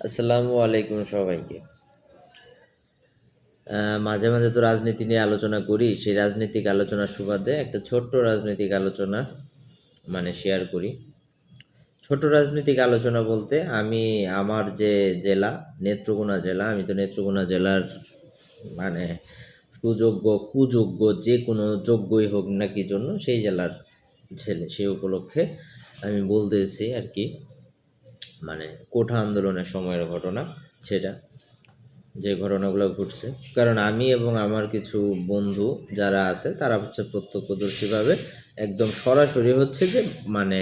আসসালামু আলাইকুম সবাইকে। মাঝে মাঝে তো রাজনীতি নিয়ে আলোচনা করি। সেই রাজনৈতিক আলোচনার সুবাদে একটা ছোট্ট রাজনৈতিক আলোচনা শেয়ার করি। ছোট রাজনৈতিক আলোচনা বলতে আমি আমার যে জেলা নেত্রকোনা জেলা, আমি তো নেত্রকোনা জেলার মানে সুযোগ্য কুযোগ্য যে কোনো যোগ্যই হোক না কি জন্য সেই জেলার ছেলে, সেই উপলক্ষে আমি বলতেছি আর কি, কোঠা আন্দোলনের সময়ের ঘটনা সেটা, যে ঘটনাগুলো ঘটছে। কারণ আমি এবং আমার কিছু বন্ধু যারা আছে তারা হচ্ছে প্রত্যক্ষদর্শীভাবে একদম সরাসরি হচ্ছে যে মানে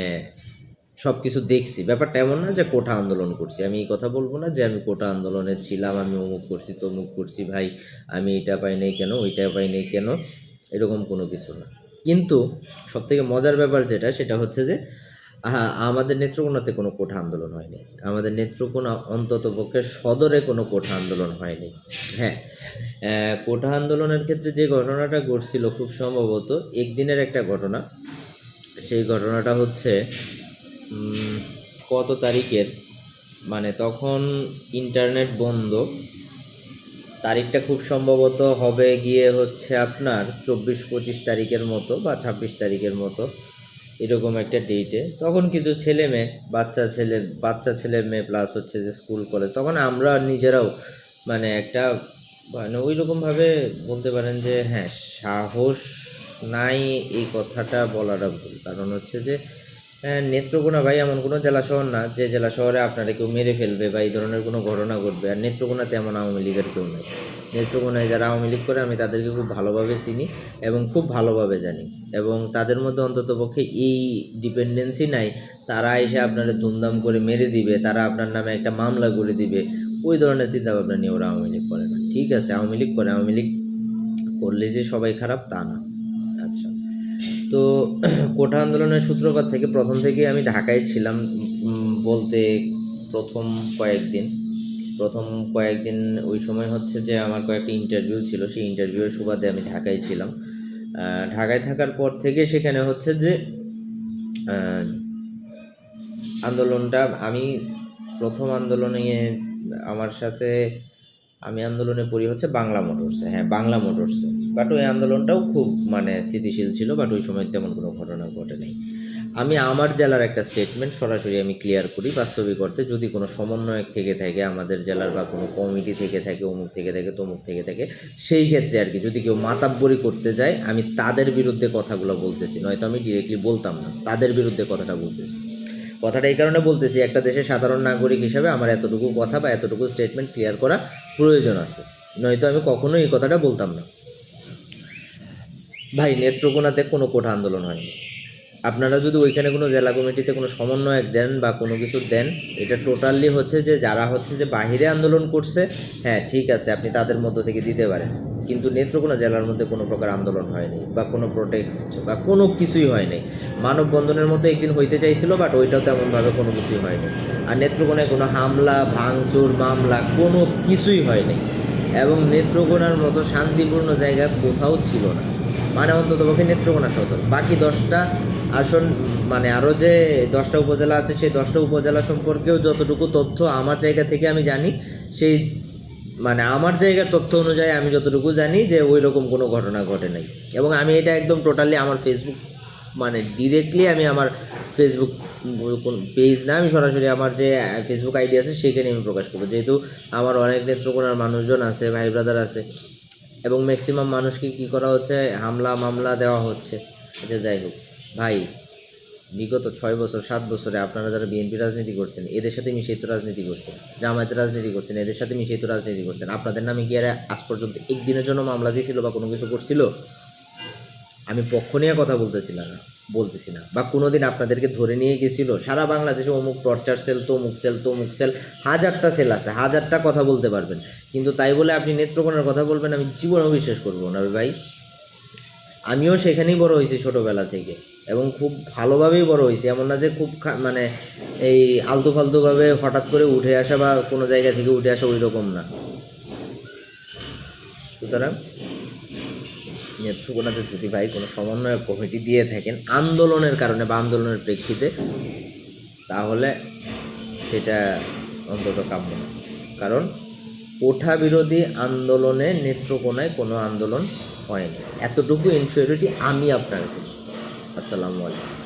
সব কিছু দেখছি। ব্যাপারটা এমন না যে কোঠা আন্দোলন করছি। আমি এই কথা বলবো না যে আমি কোঠা আন্দোলনে ছিলাম, আমি অমুক করছি তমুক করছি, ভাই আমি এটা পাই নাই কেন, ওইটা পাই নাই কেন, এরকম কোনো কিছু না। কিন্তু সবথেকে মজার ব্যাপার যেটা, সেটা হচ্ছে যে আমাদের নেত্রকোনাতে কোনো কোঠা আন্দোলন হয়নি। আমাদের নেত্রকোনা অন্ততপক্ষে সদরে কোনো কোঠা আন্দোলন হয়নি। হ্যাঁ, কোঠা আন্দোলনের ক্ষেত্রে যে ঘটনাটা ঘটছিল খুব সম্ভবত একদিনের একটা ঘটনা। সেই ঘটনাটা হচ্ছে কত তারিখের, তখন ইন্টারনেট বন্ধ। তারিখটা খুব সম্ভবত হবে গিয়ে হচ্ছে আপনার 24-25 তারিখের মতো বা 26 তারিখের মতো, এরকম একটা ডেটে। তখন কিছু ছেলে মেয়ে, বাচ্চা ছেলে মেয়ে প্লাস হচ্ছে যে স্কুল কলেজ, তখন আমরা নিজেরাও একটা ওই রকমভাবে বলতে পারেন যে হ্যাঁ, সাহস নাই এই কথাটা বলাটা ভুল। কারণ হচ্ছে যে নেত্রকোনা ভাই এমন কোনো জেলা শহর না যে জেলা শহরে আপনারা কেউ মেরে ফেলবে বা এই ধরনের কোনো ঘটনা ঘটবে। আর নেত্রকোনাতে এমন আওয়ামী লীগের কেউ নেই। নেত্রকোনায় যারা আওয়ামী লীগ করে আমি তাদেরকে খুব ভালোভাবে চিনি এবং খুব ভালোভাবে জানি, এবং তাদের মধ্যে অন্ততপক্ষে এই ডিপেন্ডেন্সি নাই তারা এসে আপনারা ধুমধাম করে মেরে দিবে, তারা আপনার নামে একটা মামলা করে দিবে। ওই ধরনের চিন্তাভাবনা নিয়ে ওরা আওয়ামী লীগ করে না। ঠিক আছে, আওয়ামী লীগ করে, আওয়ামী লীগ করলে যে সবাই খারাপ তা না। আচ্ছা, তো কোঠা আন্দোলনের সূত্রপাত থেকে প্রথম থেকেই আমি ঢাকায় ছিলাম। বলতে প্রথম কয়েকদিন ওই সময় হচ্ছে যে আমার কয়েকটা ইন্টারভিউ ছিল, সেই ইন্টারভিউয়ের সুবাদে আমি ঢাকায় ছিলাম। ঢাকায় থাকার পর থেকে সেখানে হচ্ছে যে আন্দোলনটা আমি প্রথম আন্দোলনে আমার সাথে আমি আন্দোলনে পড়ি হচ্ছে বাংলা মোটরসে। হ্যাঁ, বাংলা মোটরসে। বাট ওই আন্দোলনটাও খুব স্থিতিশীল ছিল, বাট ওই সময় তেমন কোনো ঘটনা ঘটে নেই। আমি আমার জেলার একটা স্টেটমেন্ট সরাসরি আমি ক্লিয়ার করি বাস্তবিক অর্থে। যদি কোনো সমন্বয়ক থেকে থাকে আমাদের জেলার, বা কোনো কমিটি থেকে থাকে, অমুক থেকে থাকে, তমুক থেকে থাকে, সেই ক্ষেত্রে আর কি যদি কেউ মাতাব্বরি করতে যায় আমি তাদের বিরুদ্ধে কথাগুলো বলতেছি, নয়তো আমি ডিরেক্টলি বলতাম না। তাদের বিরুদ্ধে কথাটা বলতেছি। কথাটা এই কারণে বলতেছি, একটা দেশের সাধারণ নাগরিক হিসাবে আমার এতটুকু কথা বা এতটুকু স্টেটমেন্ট ক্লিয়ার করা প্রয়োজন আছে, নয়তো আমি কখনোই এই কথাটা বলতাম না। ভাই, নেত্রকোনাতে কোনো কোঠা আন্দোলন হয়নি। আপনারা যদি ওইখানে কোনো জেলা কমিটিতে কোনো সমন্বয়ক দেন বা কোনো কিছু দেন, এটা টোটালি হচ্ছে যে যারা হচ্ছে যে বাহিরে আন্দোলন করছে, হ্যাঁ ঠিক আছে, আপনি তাদের মধ্য থেকে দিতে পারেন। কিন্তু নেত্রকোনা জেলার মধ্যে কোনো প্রকার আন্দোলন হয়নি বা কোনো প্রোটেস্ট বা কোনো কিছুই হয়নি। মানববন্ধনের মতো একদিন হইতে চাইছিল, বাট ওইটাও তেমনভাবে কোনো কিছুই হয়নি। আর নেত্রকোনায় কোনো হামলা ভাঙচুর মামলা কোনো কিছুই হয়নি, এবং নেত্রকোনার মতো শান্তিপূর্ণ জায়গা কোথাও ছিল না। অন্ততপক্ষে নেত্রকোনা সদর, বাকি 10টা আসন আরও যে 10টা উপজেলা আছে সেই 10টা উপজেলা সম্পর্কেও যতটুকু তথ্য আমার জায়গা থেকে আমি জানি, সেই আমার জায়গার তথ্য অনুযায়ী আমি যতটুকু জানি যে ওই রকম কোনো ঘটনা ঘটে নাই। এবং আমি এটা একদম টোটালি আমার ফেসবুক ডিরেক্টলি আমি আমার ফেসবুক পেজ না, আমি সরাসরি আমার যে ফেসবুক আইডি আছে সেখানে আমি প্রকাশ করবো, যেহেতু আমার অনেক নেত্রকোনার মানুষজন আছে, ভাই ব্রাদার আছে, এবং ম্যাক্সিমাম মানুষকে কী করা হচ্ছে, হামলা মামলা দেওয়া হচ্ছে। এটা যাই হোক ভাই, বিগত 6 বছর 7 বছরে আপনারা যারা বিএনপি রাজনীতি করছেন, এদের সাথে মিশিয়ে তো রাজনীতি করছেন, জামায়াতের রাজনীতি করছেন, এদের সাথে মিশিয়ে তো রাজনীতি করছেন। আপনাদের নামে কি আর আজ পর্যন্ত একদিনের জন্য মামলা দিয়েছিল বা কোনো কিছু করছিল? আমি পক্ষ নিয়ে কথা বলতেছি না, বা কোনো দিন আপনাদেরকে ধরে নিয়ে গেছিল সারা বাংলাদেশে অমুক টর্চার সেল, তমুক সেল, হাজারটা সেল আছে, হাজারটা কথা বলতে পারবেন, কিন্তু তাই বলে আপনি নেত্রকোনার কথা বলবেন আমি জীবনেও বিশ্বাস করবো না ভাই। আমিও সেখানেই বড় হয়েছি ছোটোবেলা থেকে, এবং খুব ভালোভাবেই বড় হয়েছি। এমন না যে খুব এই আলতু ফালতুভাবে হঠাৎ করে উঠে আসা বা কোনো জায়গা থেকে উঠে আসা ওই রকম না। সুতরাং নেত্রকোনাতে যদি ভাই কোনো সমন্বয়ক কমিটি দিয়ে থাকেন আন্দোলনের কারণে বা আন্দোলনের প্রেক্ষিতে, তাহলে সেটা অন্তত কাম্য না। কারণ কোঠা বিরোধী আন্দোলনে নেত্রকোনায় কোনো আন্দোলন হয়নি, এতটুকু ইনসিওরিটি আমি আপনার দিই। আসসালামু আলাইকুম।